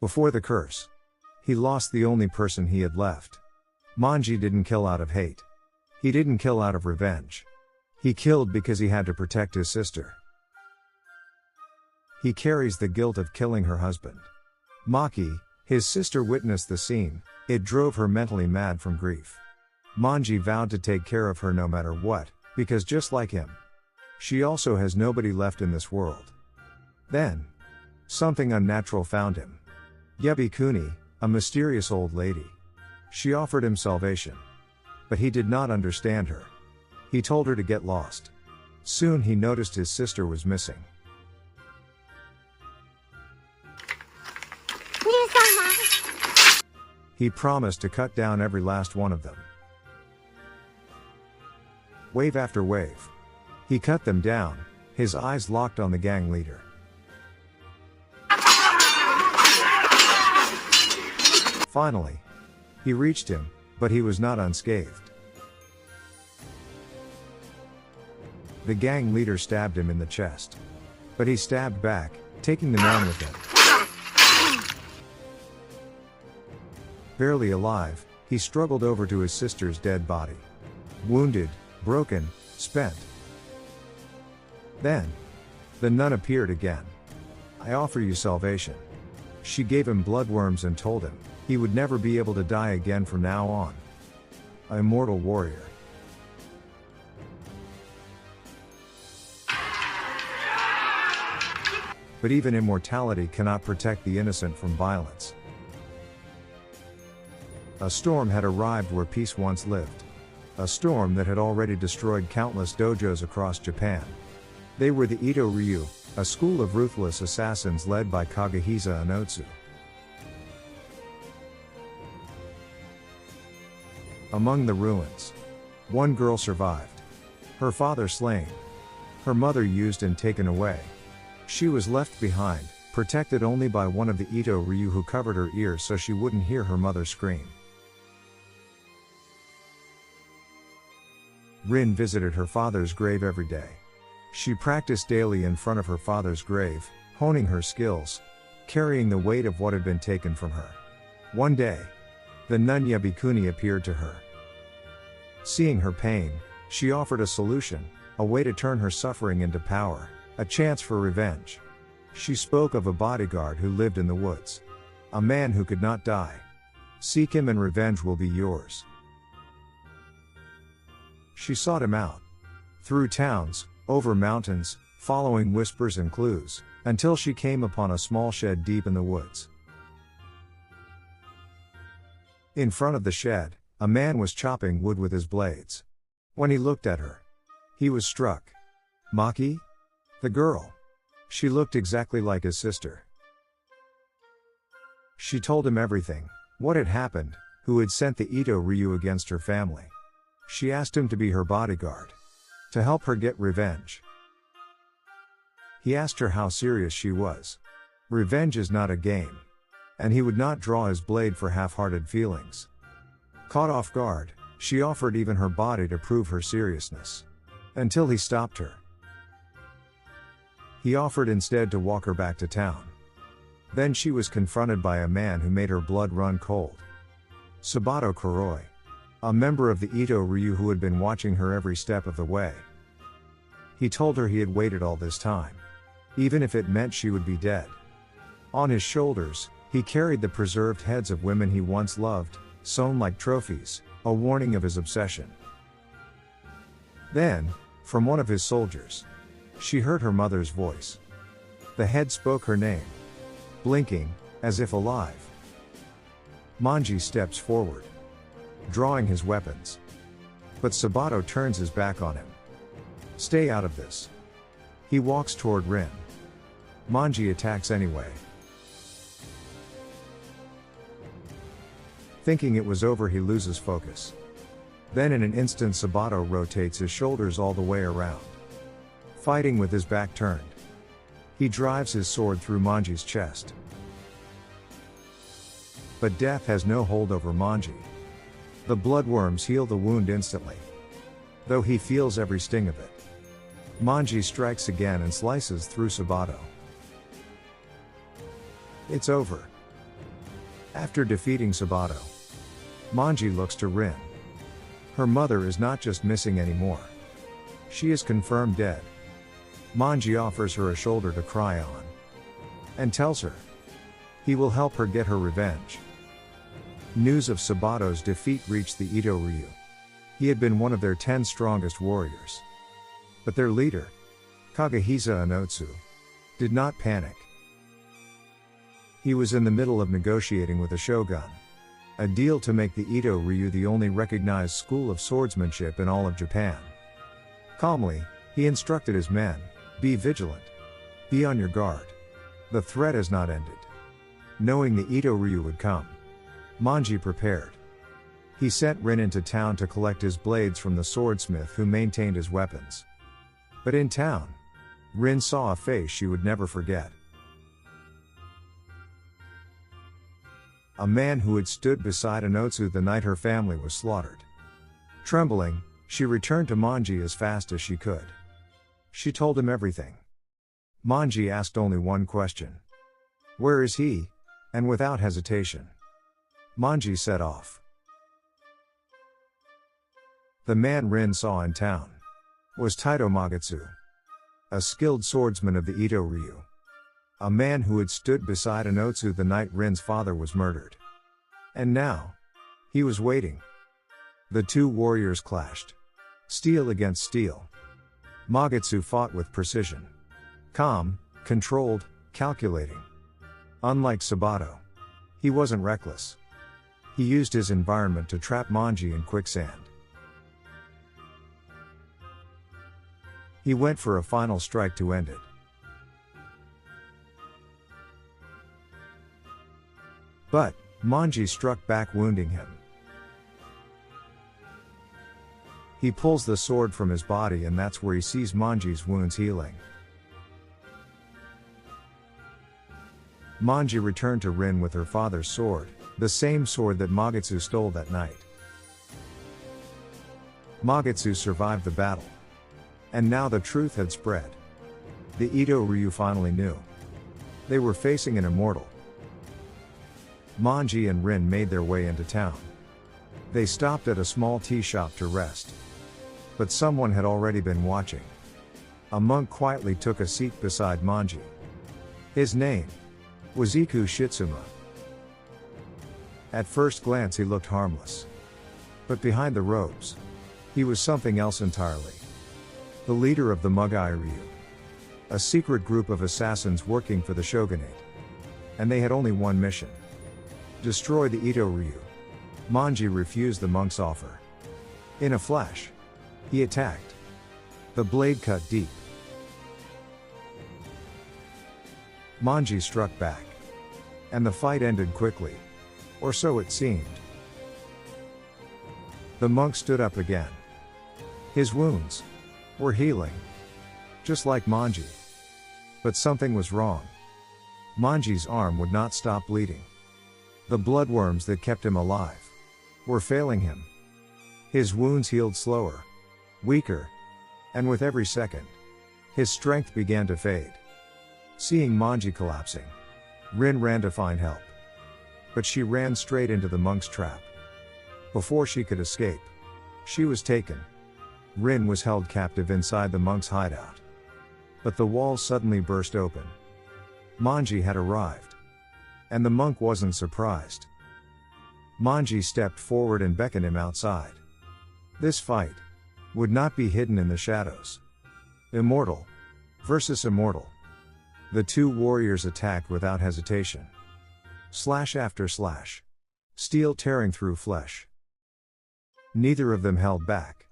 Before the curse, he lost the only person he had left. Manji didn't kill out of hate. He didn't kill out of revenge. He killed because he had to protect his sister. He carries the guilt of killing her husband. Maki, his sister, witnessed the scene. It drove her mentally mad from grief. Manji vowed to take care of her no matter what, because just like him, she also has nobody left in this world. Then, something unnatural found him. Yabikuni, a mysterious old lady. She offered him salvation. But he did not understand her. He told her to get lost. Soon he noticed his sister was missing. He promised to cut down every last one of them. Wave after wave. He cut them down, his eyes locked on the gang leader. Finally, he reached him, but he was not unscathed. The gang leader stabbed him in the chest. But he stabbed back, taking the man with him. Barely alive, he struggled over to his sister's dead body. Wounded, broken, spent. Then, the nun appeared again. "I offer you salvation." She gave him bloodworms and told him he would never be able to die again from now on. An immortal warrior. But even immortality cannot protect the innocent from violence. A storm had arrived where peace once lived. A storm that had already destroyed countless dojos across Japan. They were the Itto-ryu, a school of ruthless assassins led by Kagehiza Onotsu. Among the ruins, one girl survived. Her father slain. Her mother used and taken away. She was left behind, protected only by one of the Itto-ryu who covered her ears so she wouldn't hear her mother scream. Rin visited her father's grave every day. She practiced daily in front of her father's grave, honing her skills, carrying the weight of what had been taken from her. One day, the nun Yabikuni appeared to her. Seeing her pain, she offered a solution, a way to turn her suffering into power, a chance for revenge. She spoke of a bodyguard who lived in the woods. A man who could not die. Seek him and revenge will be yours. She sought him out. Through towns, over mountains, following whispers and clues, until she came upon a small shed deep in the woods. In front of the shed, a man was chopping wood with his blades. When he looked at her, he was struck. Maki? The girl. She looked exactly like his sister. She told him everything, what had happened, who had sent the Itto-ryu against her family. She asked him to be her bodyguard. To help her get revenge. He asked her how serious she was. Revenge is not a game. And he would not draw his blade for half-hearted feelings. Caught off guard, she offered even her body to prove her seriousness. Until he stopped her. He offered instead to walk her back to town. Then she was confronted by a man who made her blood run cold. Sabato Kuroi. A member of the Itto-ryu who had been watching her every step of the way. He told her he had waited all this time. Even if it meant she would be dead. On his shoulders, he carried the preserved heads of women he once loved, sewn like trophies, a warning of his obsession. Then, from one of his soldiers, she heard her mother's voice. The head spoke her name. Blinking, as if alive. Manji steps forward, drawing his weapons. But Sabato turns his back on him. Stay out of this. He walks toward Rin. Manji attacks anyway. Thinking it was over, he loses focus. Then in an instant Sabato rotates his shoulders all the way around. Fighting with his back turned. He drives his sword through Manji's chest. But death has no hold over Manji. The bloodworms heal the wound instantly. Though he feels every sting of it. Manji strikes again and slices through Sabato. It's over. After defeating Sabato, Manji looks to Rin. Her mother is not just missing anymore. She is confirmed dead. Manji offers her a shoulder to cry on. And tells her he will help her get her revenge. News of Sabato's defeat reached the Itto-ryu. He had been one of their 10 strongest warriors. But their leader, Kagehisa Onotsu, did not panic. He was in the middle of negotiating with the shogun. A deal to make the Itto-ryu the only recognized school of swordsmanship in all of Japan. Calmly, he instructed his men, be vigilant. Be on your guard. The threat has not ended. Knowing the Itto-ryu would come, Manji prepared. He sent Rin into town to collect his blades from the swordsmith who maintained his weapons. But in town, Rin saw a face she would never forget. A man who had stood beside Onotsu the night her family was slaughtered. Trembling, she returned to Manji as fast as she could. She told him everything. Manji asked only one question. Where is he? And without hesitation, Manji set off. The man Rin saw in town was Taito Magetsu, a skilled swordsman of the Itto-ryu. A man who had stood beside Onotsu the night Rin's father was murdered. And now, he was waiting. The two warriors clashed. Steel against steel. Magetsu fought with precision. Calm, controlled, calculating. Unlike Sabato, he wasn't reckless. He used his environment to trap Manji in quicksand. He went for a final strike to end it. But Manji struck back, wounding him. He pulls the sword from his body, and that's where he sees Manji's wounds healing. Manji returned to Rin with her father's sword, the same sword that Magetsu stole that night. Magetsu survived the battle. And now the truth had spread. The Itto-ryu finally knew. They were facing an immortal. Manji and Rin made their way into town. They stopped at a small tea shop to rest. But someone had already been watching. A monk quietly took a seat beside Manji. His name was Iku Shitsuma. At first glance he looked harmless. But behind the robes, he was something else entirely. The leader of the Itto-ryu, a secret group of assassins working for the shogunate. And they had only one mission: destroy the Itto-ryu. Manji refused the monk's offer. In a flash, he attacked. The blade cut deep. Manji struck back. And the fight ended quickly. Or so it seemed. The monk stood up again. His wounds were healing. Just like Manji. But something was wrong. Manji's arm would not stop bleeding. The bloodworms that kept him alive were failing him. His wounds healed slower, weaker, and with every second, his strength began to fade. Seeing Manji collapsing, Rin ran to find help. But she ran straight into the monk's trap. Before she could escape, she was taken. Rin was held captive inside the monk's hideout. But the walls suddenly burst open. Manji had arrived. And the monk wasn't surprised. Manji stepped forward and beckoned him outside. This fight would not be hidden in the shadows. Immortal versus Immortal. The two warriors attacked without hesitation. Slash after slash. Steel tearing through flesh. Neither of them held back.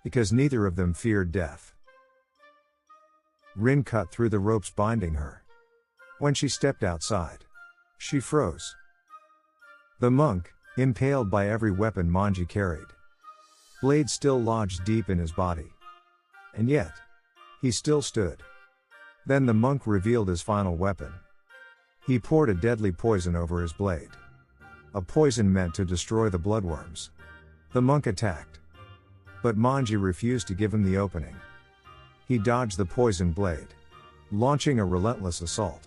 Because neither of them feared death. Rin cut through the ropes binding her. When she stepped outside, she froze. The monk, impaled by every weapon Manji carried. Blades still lodged deep in his body. And yet, he still stood. Then the monk revealed his final weapon. He poured a deadly poison over his blade. A poison meant to destroy the bloodworms. The monk attacked. But Manji refused to give him the opening. He dodged the poison blade, launching a relentless assault.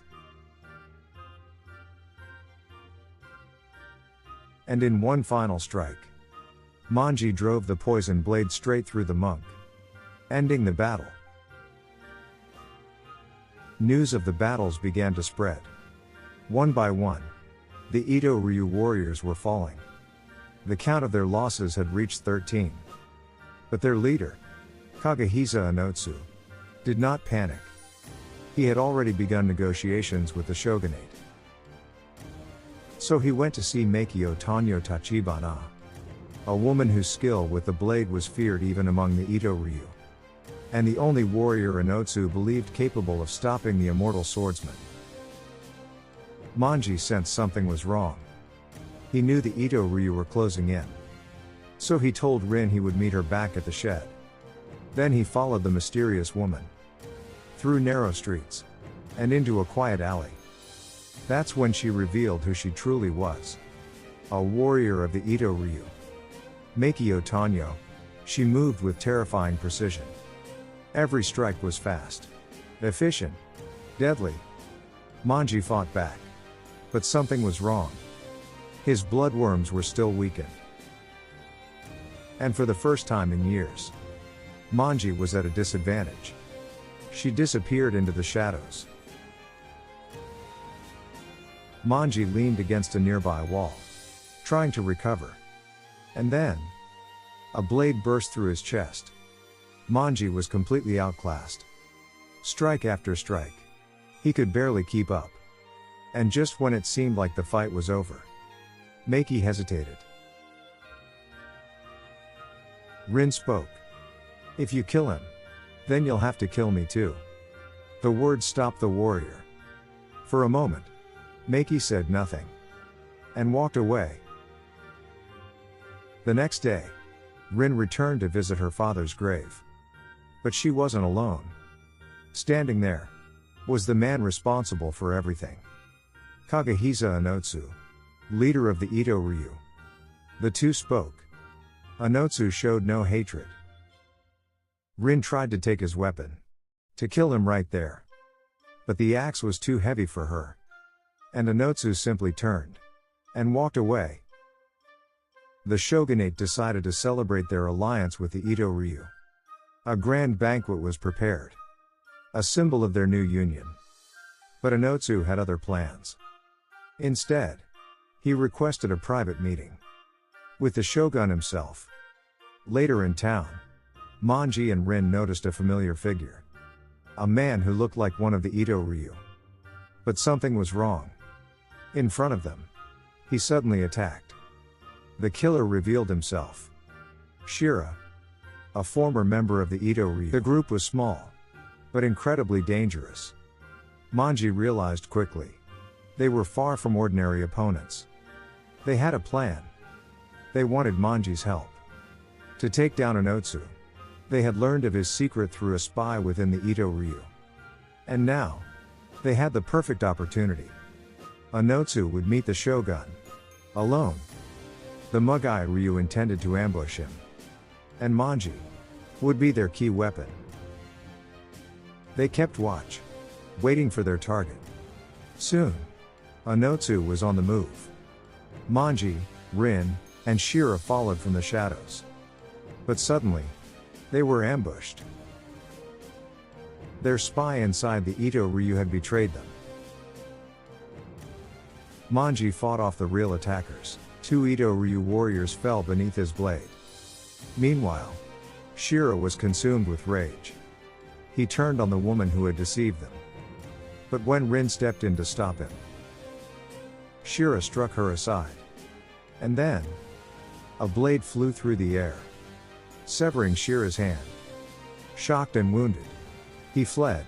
And in one final strike, Manji drove the poison blade straight through the monk, ending the battle. News of the battles began to spread. One by one, the Itto-ryu warriors were falling. The count of their losses had reached 13. But their leader, Kagehisa Onotsu, did not panic. He had already begun negotiations with the shogunate. So he went to see Meikyo Tanyo Tachibana, a woman whose skill with the blade was feared even among the Itto-ryu, and the only warrior Onotsu believed capable of stopping the immortal swordsman. Manji sensed something was wrong. He knew the Itto-ryu were closing in. So he told Rin he would meet her back at the shed. Then he followed the mysterious woman through narrow streets and into a quiet alley. That's when she revealed who she truly was. A warrior of the Itto-ryu. Meikyo Tanyo. She moved with terrifying precision. Every strike was fast, efficient, deadly. Manji fought back. But something was wrong. His bloodworms were still weakened. And for the first time in years, Manji was at a disadvantage. She disappeared into the shadows. Manji leaned against a nearby wall, trying to recover. And then, a blade burst through his chest. Manji was completely outclassed. Strike after strike. He could barely keep up. And just when it seemed like the fight was over, Meiki hesitated. Rin spoke. If you kill him, then you'll have to kill me too. The words stopped the warrior. For a moment, Meiki said nothing, and walked away. The next day, Rin returned to visit her father's grave. But she wasn't alone. Standing there was the man responsible for everything. Kagehisa Onotsu, leader of the Itto-ryu. The two spoke. Onotsu showed no hatred. Rin tried to take his weapon, to kill him right there. But the axe was too heavy for her. And Onotsu simply turned and walked away. The shogunate decided to celebrate their alliance with the Itto-ryu. A grand banquet was prepared, a symbol of their new union. But Onotsu had other plans. Instead, he requested a private meeting with the shogun himself. Later in town, Manji and Rin noticed a familiar figure. A man who looked like one of the Itto-ryu. But something was wrong. In front of them, he suddenly attacked. The killer revealed himself. Shira, a former member of the Itto-ryu. The group was small, but incredibly dangerous. Manji realized quickly. They were far from ordinary opponents. They had a plan. They wanted Manji's help to take down Onotsu. They had learned of his secret through a spy within the Itto-ryu. And now, they had the perfect opportunity. Onotsu would meet the shogun alone. The Mugai-ryu intended to ambush him. And Manji would be their key weapon. They kept watch, waiting for their target. Soon, Onotsu was on the move. Manji, Rin, and Shira followed from the shadows. But suddenly, they were ambushed. Their spy inside the Itto-ryu had betrayed them. Manji fought off the real attackers. 2 Itto-ryu warriors fell beneath his blade. Meanwhile, Shira was consumed with rage. He turned on the woman who had deceived them. But when Rin stepped in to stop him, Shira struck her aside. And then, a blade flew through the air, severing Shira's hand. Shocked and wounded, he fled.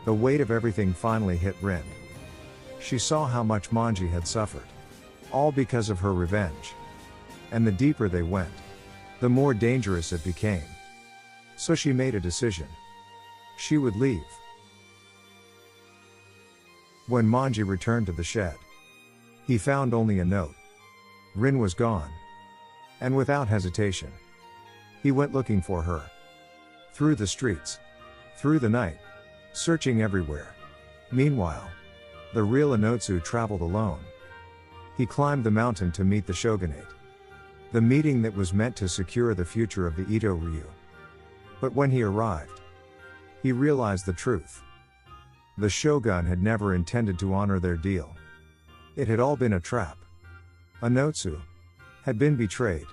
The weight of everything finally hit Rin. She saw how much Manji had suffered. All because of her revenge. And the deeper they went, the more dangerous it became. So she made a decision. She would leave. When Manji returned to the shed, he found only a note. Rin was gone. And without hesitation, he went looking for her. Through the streets, through the night, searching everywhere. Meanwhile, the real Onotsu traveled alone. He climbed the mountain to meet the shogunate. The meeting that was meant to secure the future of the Itto-ryu. But when he arrived, he realized the truth. The shogun had never intended to honor their deal. It had all been a trap. Onotsu had been betrayed.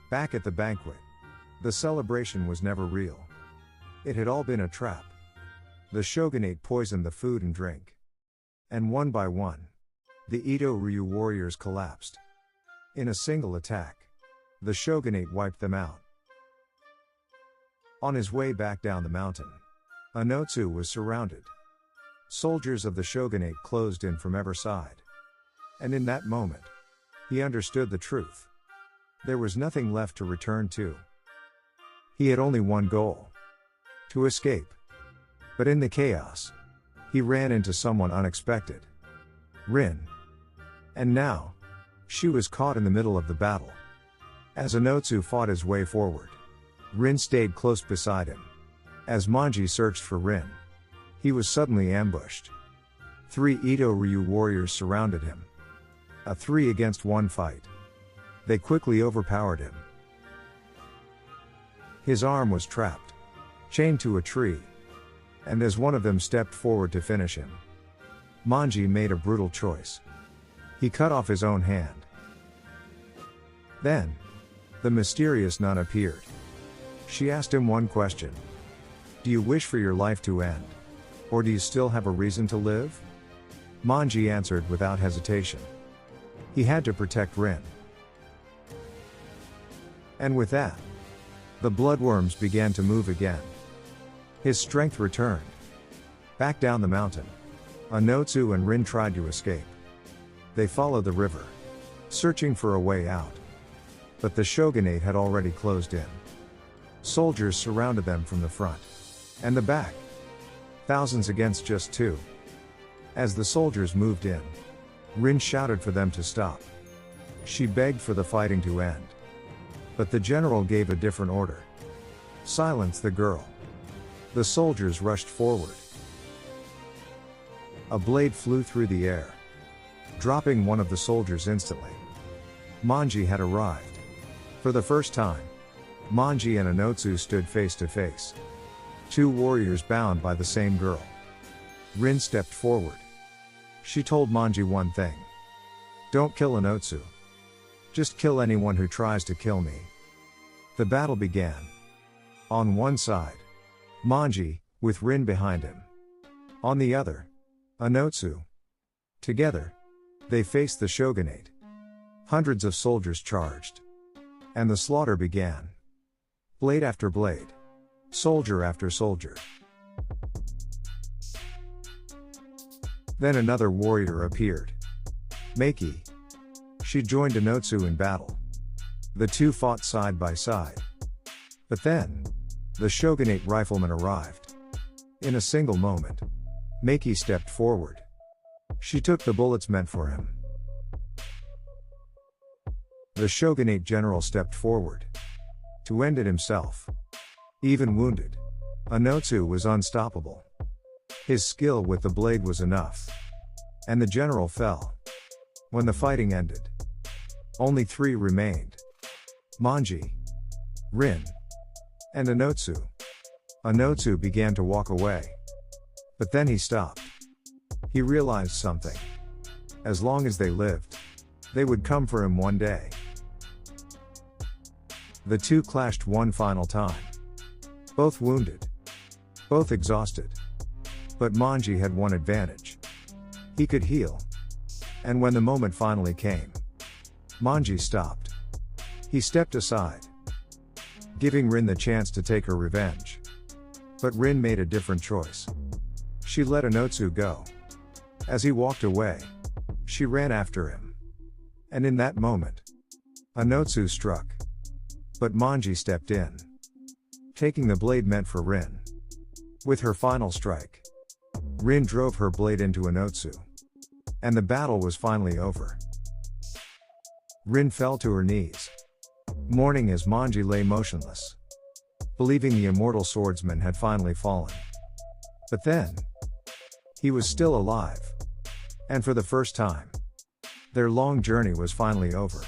Back at the banquet, the celebration was never real. It had all been a trap. The shogunate poisoned the food and drink. And one by one, the Itto-ryu warriors collapsed. In a single attack, the shogunate wiped them out. On his way back down the mountain, Onotsu was surrounded. Soldiers of the shogunate closed in from every side. And in that moment, he understood the truth. There was nothing left to return to. He had only one goal: to escape. But in the chaos, he ran into someone unexpected. Rin. And now, she was caught in the middle of the battle. As Onotsu fought his way forward, Rin stayed close beside him. As Manji searched for Rin, he was suddenly ambushed. 3 Itto-ryu warriors surrounded him. A 3-against-1 fight. They quickly overpowered him. His arm was trapped, chained to a tree, and as one of them stepped forward to finish him, Manji made a brutal choice. He cut off his own hand. Then, the mysterious nun appeared. She asked him one question. Do you wish for your life to end? Or do you still have a reason to live? Manji answered without hesitation. He had to protect Rin. And with that, the bloodworms began to move again. His strength returned. Back down the mountain, Onotsu and Rin tried to escape. They followed the river, searching for a way out. But the shogunate had already closed in. Soldiers surrounded them from the front and the back. Thousands against just 2. As the soldiers moved in, Rin shouted for them to stop. She begged for the fighting to end. But the general gave a different order. Silence the girl. The soldiers rushed forward. A blade flew through the air, dropping one of the soldiers instantly. Manji had arrived. For the first time, Manji and Onotsu stood face to face. 2 warriors bound by the same girl. Rin stepped forward. She told Manji one thing. Don't kill Onotsu. Just kill anyone who tries to kill me. The battle began. On one side, Manji, with Rin behind him. On the other, Onotsu. Together, they faced the shogunate. Hundreds of soldiers charged. And the slaughter began. Blade after blade. Soldier after soldier. Then another warrior appeared. Maki. She joined Onotsu in battle. The 2 fought side by side. But then, the shogunate rifleman arrived. In a single moment, Maki stepped forward. She took the bullets meant for him. The shogunate general stepped forward to end it himself. Even wounded, Onotsu was unstoppable. His skill with the blade was enough. And the general fell. When the fighting ended, only 3 remained. Manji, Rin, and Onotsu. Onotsu began to walk away. But then he stopped. He realized something. As long as they lived, they would come for him one day. The 2 clashed one final time. Both wounded. Both exhausted. But Manji had one advantage. He could heal. And when the moment finally came, Manji stopped. He stepped aside, giving Rin the chance to take her revenge. But Rin made a different choice. She let Onotsu go. As he walked away, she ran after him. And in that moment, Onotsu struck. But Manji stepped in, taking the blade meant for Rin. With her final strike, Rin drove her blade into Onotsu. And the battle was finally over. Rin fell to her knees, mourning as Manji lay motionless, believing the immortal swordsman had finally fallen. But then, he was still alive. And for the first time, Their long journey was finally over.